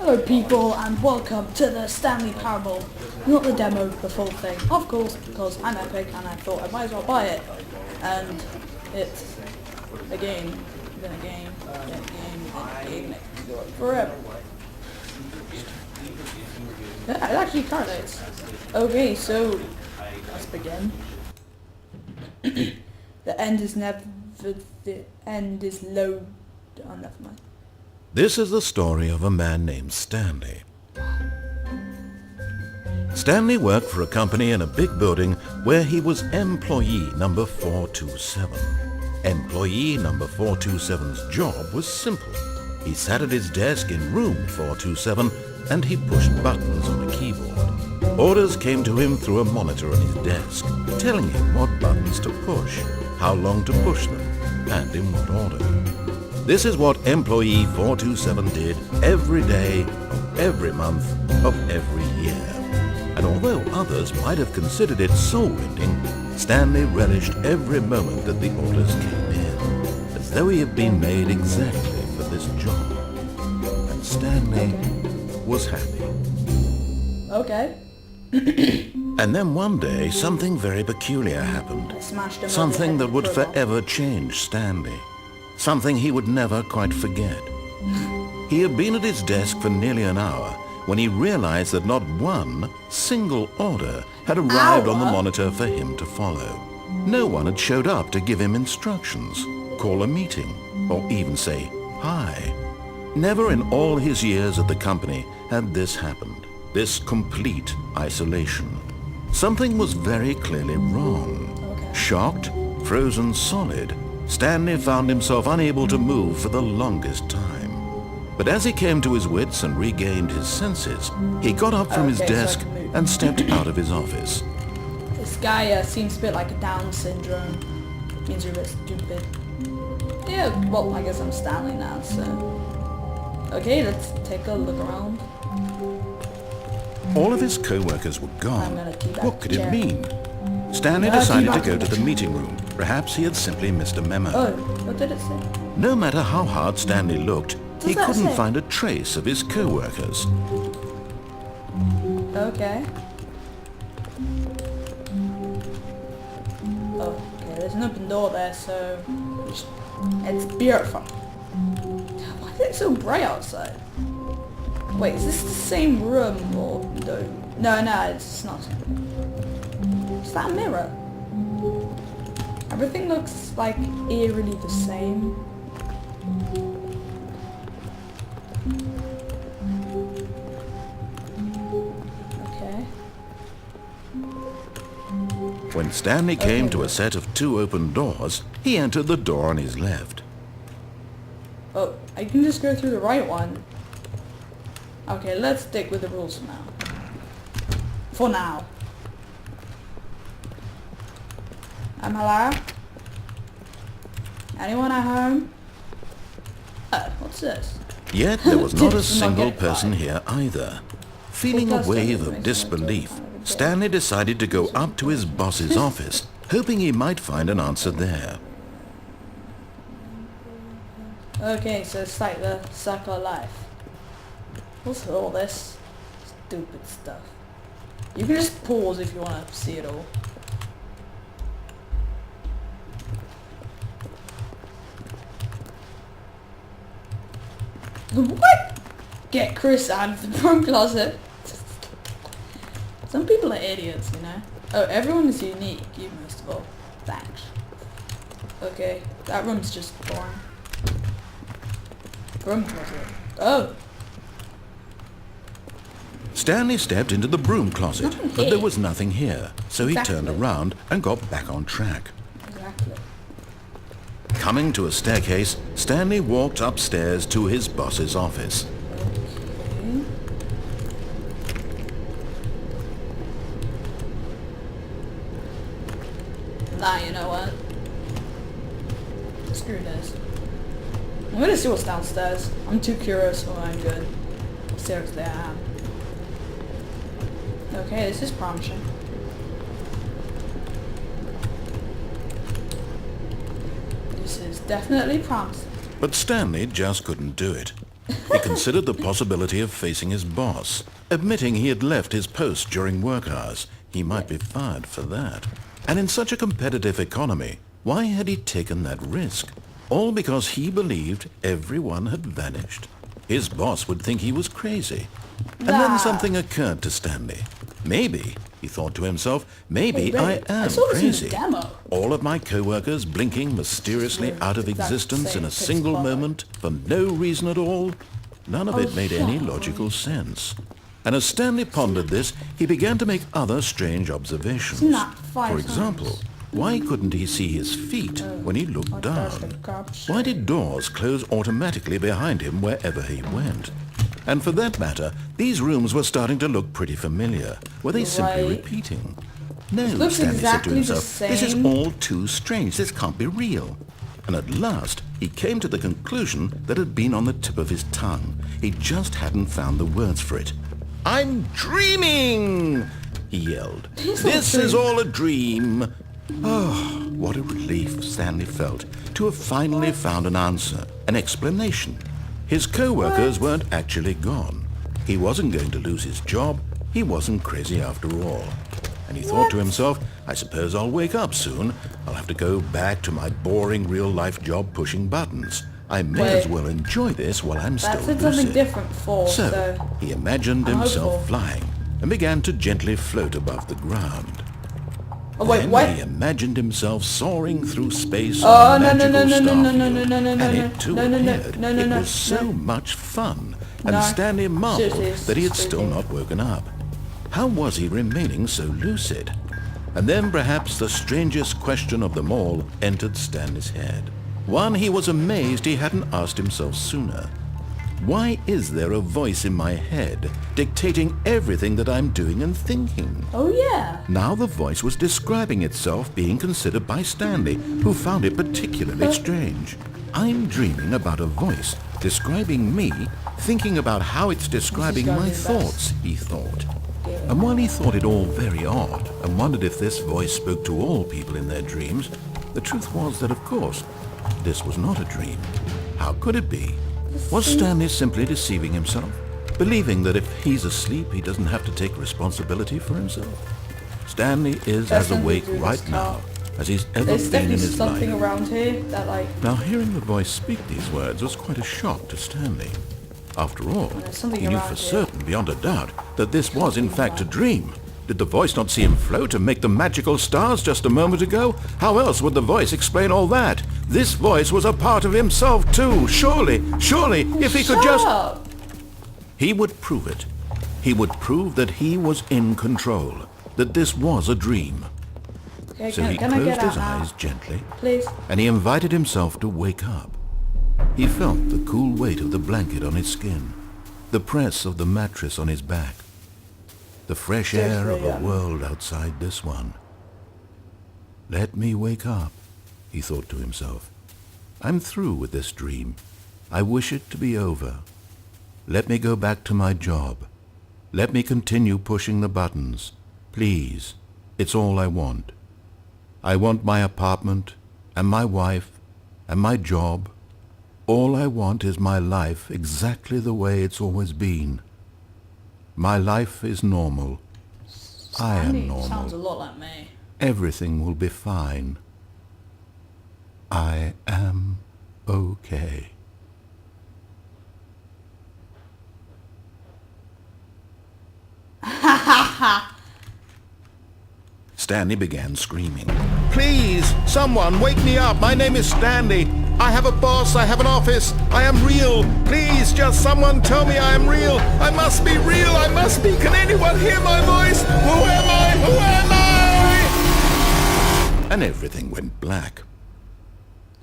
Hello people and welcome to the Stanley Parable. Not the demo, the full thing. Of course, because I'm epic and I thought I might as well buy it. And it's a game. Then a game. Then a game. That can go on forever. Yeah, it actually correlates. Okay, so let's begin. The end is never the end is low. Oh, never mind. This is the story of a man named Stanley. Stanley worked for a company in a big building where he was employee number 427. Employee number 427's job was simple. He sat at his desk in room 427 and he pushed buttons on a keyboard. Orders came to him through a monitor on his desk, telling him what buttons to push, how long to push them, and in what order. This is what employee 427 did every day of every month of every year. And although others might have considered it soul-rending, Stanley relished every moment that the orders came in, as though he had been made exactly for this job. And Stanley was happy. Okay. And then one day, something very peculiar happened. Something that would forever change Stanley. Something he would never quite forget. He had been at his desk for nearly an hour when he realized that not one single order had arrived on the monitor for him to follow. No one had showed up to give him instructions, call a meeting, or even say hi. Never in all his years at the company had this happened, this complete isolation. Something was very clearly wrong. Shocked, frozen solid, Stanley found himself unable to move for the longest time. But as he came to his wits and regained his senses, he got up from his desk and stepped out of his office. This guy seems a bit like a Down syndrome. Means you're a bit stupid. Yeah, well, I guess I'm Stanley now, so... Okay, let's take a look around. All of his co-workers were gone. What could it mean? Stanley No, decided to go to the meeting room. Perhaps he had simply missed a memo. Oh, what did it say? No matter how hard Stanley looked, he couldn't find a trace of his co-workers. Okay. Oh, okay, there's an open door there, so... It's beautiful. Why is it so bright outside? Wait, is this the same room or no? No, it's not. Is that a mirror? Everything looks like eerily the same. Okay. When Stanley came to a set of two open doors, he entered the door on his left. Oh, I can just go through the right one. Okay, let's stick with the rules for now. For now. Hello? Anyone at home? What's this? Yet there was not a single person here either. Feeling a wave of disbelief, Stanley decided to go up to his boss's office, hoping he might find an answer there. Okay, so it's like the circle of life. What's all this stupid stuff? You can just pause if you want to see it all. What? Get Chris out of the broom closet. Some people are idiots, you know. Oh, everyone is unique. You most of all. Thanks. Okay, that room's just boring. Broom closet. Oh. Stanley stepped into the broom closet, but there was nothing here, so he turned around and got back on track. Exactly. Coming to a staircase, Stanley walked upstairs to his boss's office. Okay. Nah, you know what? Screw this. I'm gonna see what's downstairs. I'm too curious for my good. Seriously, I am. Okay, this is promising. This is definitely promising. But Stanley just couldn't do it. He considered the possibility of facing his boss, admitting he had left his post during work hours. He might be fired for that. And in such a competitive economy, why had he taken that risk? All because he believed everyone had vanished. His boss would think he was crazy. And then something occurred to Stanley. Maybe, he thought to himself, maybe I am crazy. All of my co-workers blinking mysteriously out of existence in a single moment for no reason at all. None of it made any logical sense. And as Stanley pondered this, he began to make other strange observations. For example, why couldn't he see his feet when he looked down? Why did doors close automatically behind him wherever he went? And for that matter, these rooms were starting to look pretty familiar. Were they simply repeating? No, Stanley said to himself, this is all too strange. This can't be real. And at last, he came to the conclusion that had been on the tip of his tongue. He just hadn't found the words for it. I'm dreaming, he yelled. This is all a dream. Oh, what a relief Stanley felt to have finally found an answer, an explanation. His co-workers weren't actually gone. He wasn't going to lose his job. He wasn't crazy after all. And he thought to himself, I suppose I'll wake up soon. I'll have to go back to my boring real-life job pushing buttons. I may as well enjoy this while I'm still lucid. Something different before, so he imagined himself flying and began to gently float above the ground. Then he imagined himself soaring through space on a magical starfield, and it too appeared. It was so much fun, and Stanley marveled that he had still not woken up. How was he remaining so lucid? And then perhaps the strangest question of them all entered Stanley's head. One he was amazed he hadn't asked himself sooner. Why is there a voice in my head dictating everything that I'm doing and thinking? Oh yeah. Now the voice was describing itself being considered by Stanley, who found it particularly strange. I'm dreaming about a voice describing me, thinking about how it's describing my thoughts, he thought. And while he thought it all very odd and wondered if this voice spoke to all people in their dreams, the truth was that, of course, this was not a dream. How could it be? Was Stanley simply deceiving himself, believing that if he's asleep, he doesn't have to take responsibility for himself? Stanley is as awake right now as he's ever been in his life. Around here that, Now, hearing the voice speak these words was quite a shock to Stanley. After all, he knew for certain, beyond a doubt, that this was in fact a dream. Did the voice not see him float and make the magical stars just a moment ago? How else would the voice explain all that? This voice was a part of himself too. Surely, if he could just... He would prove it. He would prove that he was in control, that this was a dream. Okay, so he closed his eyes gently, please, and he invited himself to wake up. He felt the cool weight of the blanket on his skin, the press of the mattress on his back, the fresh air of a world outside this one. Let me wake up, he thought to himself. I'm through with this dream. I wish it to be over. Let me go back to my job. Let me continue pushing the buttons. Please, it's all I want. I want my apartment, and my wife, and my job. All I want is my life exactly the way it's always been. My life is normal. I am normal. Sounds a lot like me. Everything will be fine. I am okay. Stanley began screaming. Please, someone, wake me up. My name is Stanley. I have a boss. I have an office. I am real. Please, just someone tell me I am real. I must be real. I must be. Can anyone hear my voice? Who am I? Who am I? And everything went black.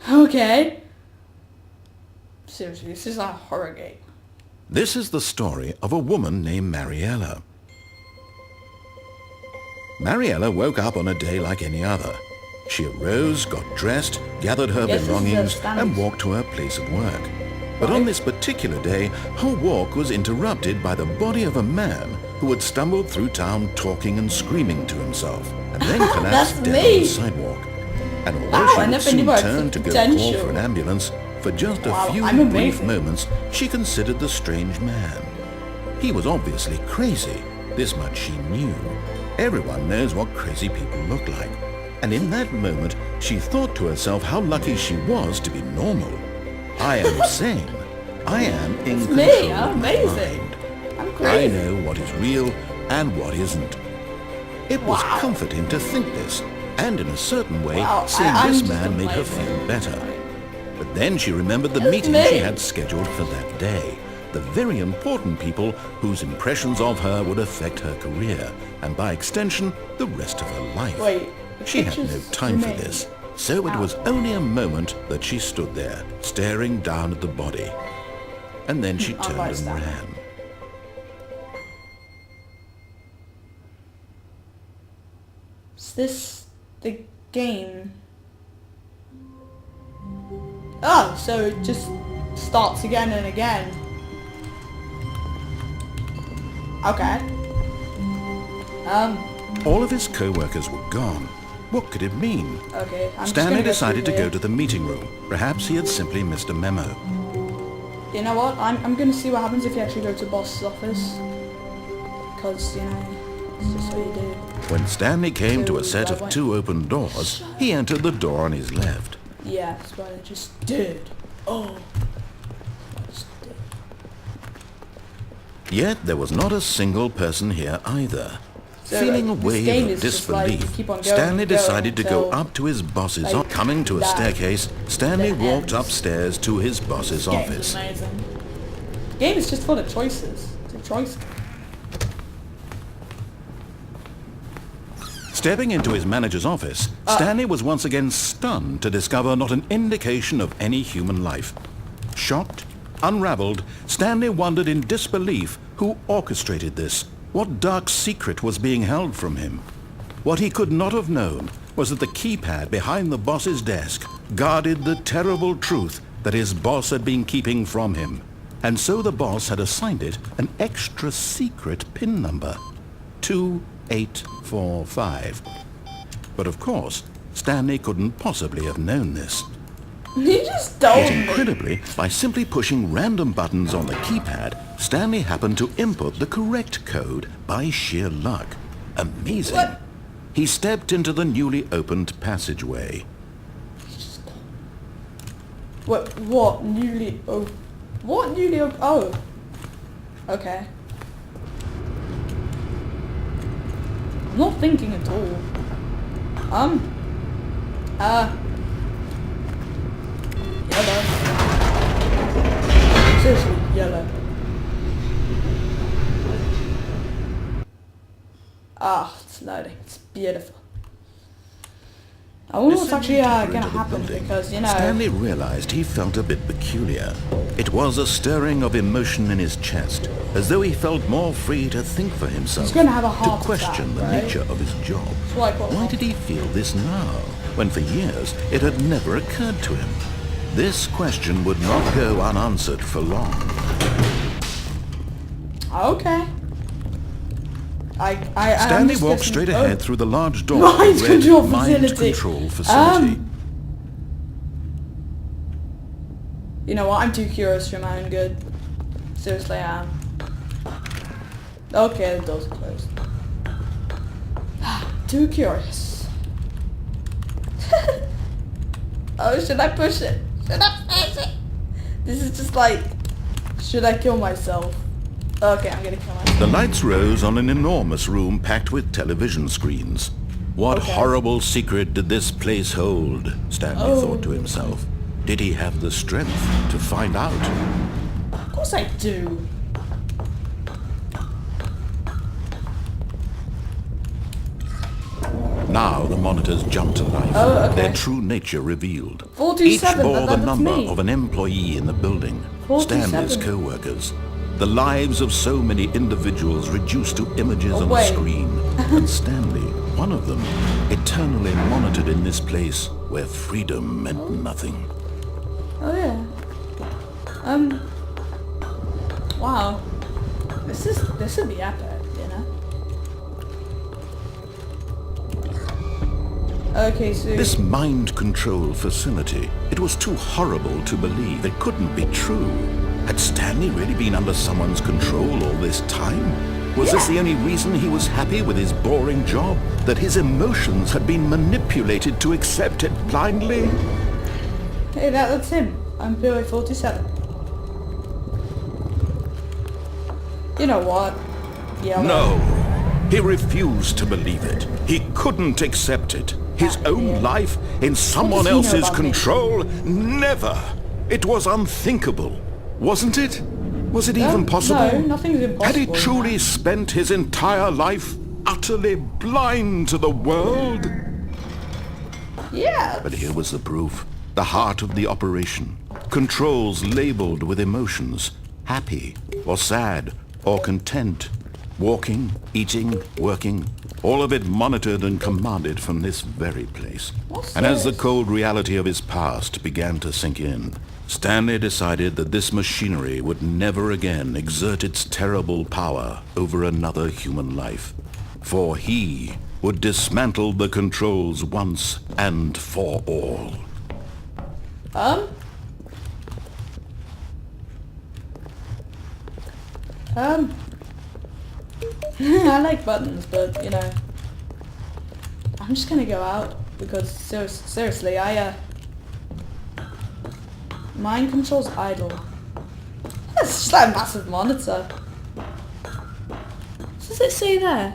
Okay. Seriously, this is a horror game. This is the story of a woman named Mariella. Mariella woke up on a day like any other. She arose, got dressed, gathered her belongings, and walked to her place of work. But on this particular day, her walk was interrupted by the body of a man who had stumbled through town talking and screaming to himself, and then collapsed dead on the sidewalk. And although she would soon turn to go call for an ambulance, For just a Wow, few I'm brief amazing. moments, she considered the strange man. He was obviously crazy. This much she knew. Everyone knows what crazy people look like. And in that moment, she thought to herself how lucky she was to be normal. I am sane. I am in control me, of I'm my amazing. mind. I'm I crazy. know what is real and what isn't. It was Wow. comforting to think this, and in a certain way, Wow, seeing I'm this just man made her amazing. feel better. But then she remembered the It's meeting me. she had scheduled for that day. The very important people whose impressions of her would affect her career, and by extension, the rest of her life. Wait, She had no pictures time for remain. this, so it was only a moment that she stood there, staring down at the body. And then she I'll turned write and that. ran. Is this the game? Oh, so it just starts again and again. Okay. All of his co-workers were gone. What could it mean? Okay. I'm just Stanley gonna go decided to through go here. to the meeting room. Perhaps he had simply missed a memo. You know what? I'm gonna see what happens if you actually go to boss's office. Because, you know, it's just what you do. When Stanley came to a So, set I of went- 2 open doors, he entered the door on his left. Yeah, that's what I just did. Oh. I just did. Yet there was not a single person here either. So, Feeling a this wave game of is just like, disbelief, keep on going Stanley and going decided to go until, up to his boss's like, office. Coming to a that staircase, Stanley then walked ends. upstairs to his boss's Game's office. amazing. Game is just full of choices. It's a choice. Stepping into his manager's office, Stanley was once again stunned to discover not an indication of any human life. Shocked, unraveled, Stanley wondered in disbelief who orchestrated this. What dark secret was being held from him? What he could not have known was that the keypad behind the boss's desk guarded the terrible truth that his boss had been keeping from him. And so the boss had assigned it an extra secret PIN number. 2845. But of course, Stanley couldn't possibly have known this. You just told Yet me. incredibly, by simply pushing random buttons on the keypad, Stanley happened to input the correct code by sheer luck. Amazing. What? He stepped into the newly opened passageway. What newly? Oh, what newly? Oh, okay. I'm not thinking at all. Yellow. Seriously, yellow. Ah, it's loading. It's beautiful. I wonder what's actually Descending deeper gonna into the happen building, because, you know... Stanley realized he felt a bit peculiar. It was a stirring of emotion in his chest, as though he felt more free to think for himself, He's gonna have a heart to question attack, the right? nature of his job. It's like what- Why did he feel this now, when for years it had never occurred to him? This question would not go unanswered for long. Okay. I'm Stanley just walked guessing- straight oh. ahead through the large door Mind that read control Mind facility. Control Facility. You know what? I'm too curious for my own good. Seriously, I am. Okay, the door's closed. Too curious. Oh, should I push it? Should I push it? This is just like, should I kill myself? Okay, I'm gonna kill myself. The lights rose on an enormous room packed with television screens. What Okay. horrible secret did this place hold? Stanley thought to himself. Did he have the strength to find out? Of course I do. Now the monitors jumped to life, Oh, okay. their true nature revealed. 427, Each bore the that's number me. of an employee in the building, 427. Stanley's co-workers. The lives of so many individuals reduced to images on a wait. screen. And Stanley, one of them, eternally monitored in this place where freedom meant nothing. Oh yeah. Wow. This would be epic, you know? Okay, so... This mind control facility, it was too horrible to believe. It couldn't be true. Had Stanley really been under someone's control all this time? Was this the only reason he was happy with his boring job? That his emotions had been manipulated to accept it blindly? Hey, that's him. I'm POA 47. You know what? Yeah. No. He refused to believe it. He couldn't accept it. His own life in someone else's control? Never. It was unthinkable. Wasn't it? Was it even possible? No, nothing's impossible. Had he truly spent his entire life utterly blind to the world? Yeah. But here was the proof. The heart of the operation. Controls labeled with emotions. Happy or sad or content. Walking, eating, working. All of it monitored and commanded from this very place. And as the cold reality of his past began to sink in, Stanley decided that this machinery would never again exert its terrible power over another human life. For he would dismantle the controls once and for all. I like buttons, but, you know, I'm just gonna go out, because seriously, mind control's idle. That's just like a massive monitor. What does it say there?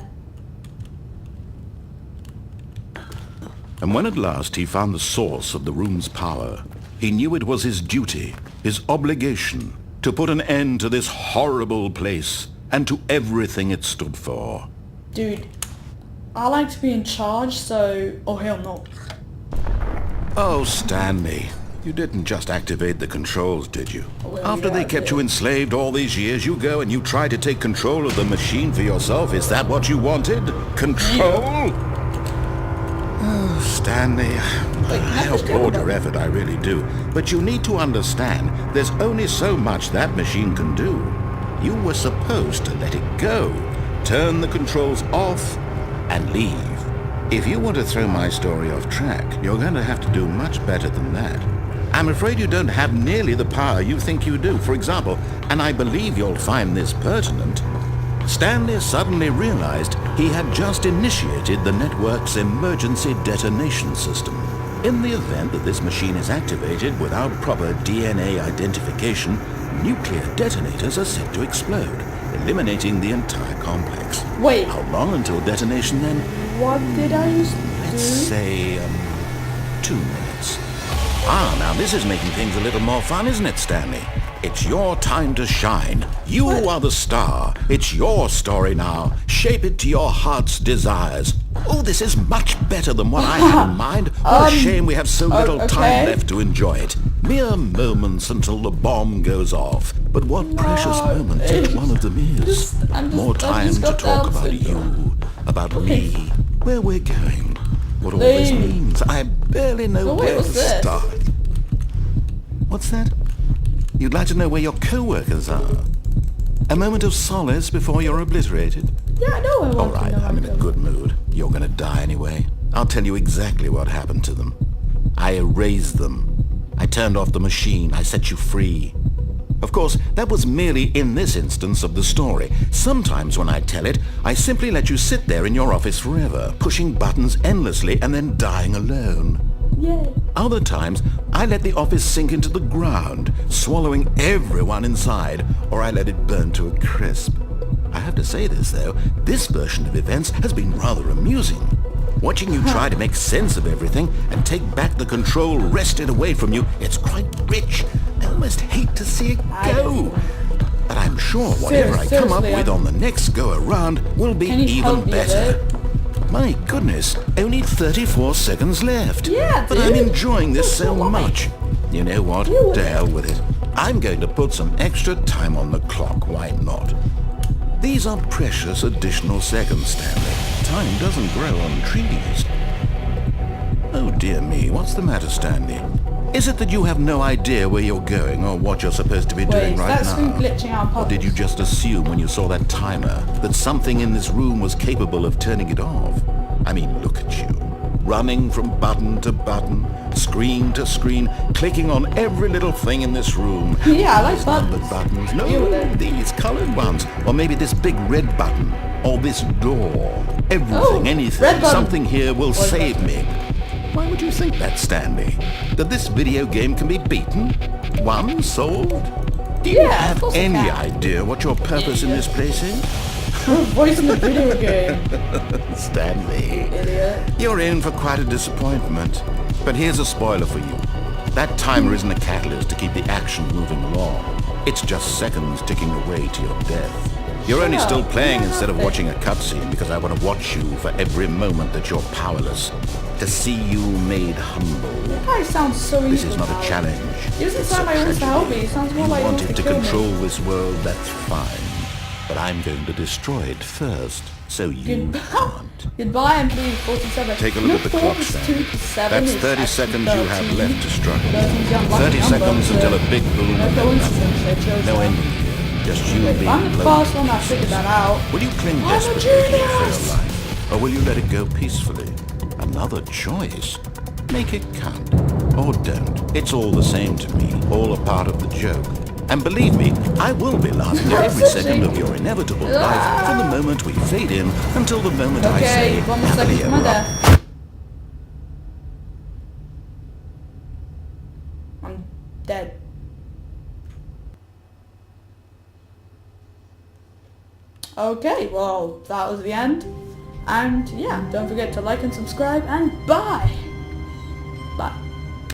And when at last he found the source of the room's power, he knew it was his duty, his obligation, to put an end to this horrible place and to everything it stood for. Dude, I like to be in charge, so... Oh, hell no. Oh, Stanley, you didn't just activate the controls, did you? Well, After they kept you enslaved all these years, you go and you try to take control of the machine for yourself. Is that what you wanted? Control? Oh, Stanley, I applaud your effort, I really do. But you need to understand, there's only so much that machine can do. You were supposed to let it go, turn the controls off, and leave. If you want to throw my story off track, you're going to have to do much better than that. I'm afraid you don't have nearly the power you think you do. For example, and I believe you'll find this pertinent, Stanley suddenly realized he had just initiated the network's emergency detonation system. In the event that this machine is activated without proper DNA identification, nuclear detonators are set to explode, eliminating the entire complex. Wait. How long until detonation then? What did I used to do? Let's say, 2 minutes. Ah, now this is making things a little more fun, isn't it, Stanley? It's your time to shine. You are the star. It's your story now. Shape it to your heart's desires. Oh, this is much better than what I had in mind. What a shame we have so little time left to enjoy it. Mere moments until the bomb goes off. But what precious moment each one of them is. More time to talk about you, about me, where we're going, what all this means. I barely know where to start. What's that? You'd like to know where your co-workers are? A moment of solace before you're obliterated? Yeah, I know I want All right, to know. I'm in a good mood. You're gonna die anyway. I'll tell you exactly what happened to them. I erased them. I turned off the machine. I set you free. Of course, that was merely in this instance of the story. Sometimes when I tell it, I simply let you sit there in your office forever, pushing buttons endlessly and then dying alone. Yeah. Other times, I let the office sink into the ground, swallowing everyone inside, or I let it burn to a crisp. I have to say this, though, this version of events has been rather amusing. Watching you try to make sense of everything and take back the control wrested away from you, it's quite rich. I almost hate to see it go. But I'm sure whatever I come up with on the next go-around will be even better. My goodness, only 34 seconds left. Yeah, but I'm enjoying this so much. You know what? To hell with it. I'm going to put some extra time on the clock, why not? These are precious additional seconds, Stanley. Time doesn't grow on trees. Oh dear me, what's the matter, Stanley? Is it that you have no idea where you're going or what you're supposed to be doing right that's been now? glitching out. Or did you just assume when you saw that timer that something in this room was capable of turning it off? I mean, look at you. running from button to button, screen to screen, clicking on every little thing in this room. Yeah, I like These buttons. numbered buttons. No, Deal with it. these colored ones. Or maybe this big red button. Or this door. Everything, Oh, anything, red button. something here will Red save button. me. Why would you think that, Stanley? That this video game can be beaten? Won? Solved? Do you Yeah, of have course I any can. idea what your purpose in this place is? Voice in the video game. Stanley, Idiot. you're in for quite a disappointment. But here's a spoiler for you. That timer isn't a catalyst to keep the action moving along. It's just seconds ticking away to your death. You're only Shut still up. playing You're instead of nothing. watching a cutscene because I want to watch you for every moment that you're powerless. To see you made humble. That guy sounds so evil. This is not now. a challenge. He doesn't It's sound a like he wants to help me. tragedy. He sounds more You like he wants wanted to to kill me. control this world, that's fine. But I'm going to destroy it first, so you can't. Goodbye, and please, 47. Take a look at the clock, Stanley. That's 30 seconds you have left to struggle. 30 seconds until a big boom No and then coincidence, they nothing. chose No that. ending here. Just you If being I'm the blown fast to one, I figured that out. Will you cling I'm a desperately to your genius! frail life? Or will you let it go peacefully? Another choice. Make it count. Or don't. It's all the same to me. All a part of the joke. And believe me, I will be laughing every second of your inevitable life from the moment we fade in until the moment I Okay, say, one more happily second to my ever after. death. I'm dead. Okay, well, that was the end. And yeah, don't forget to like and subscribe, and bye!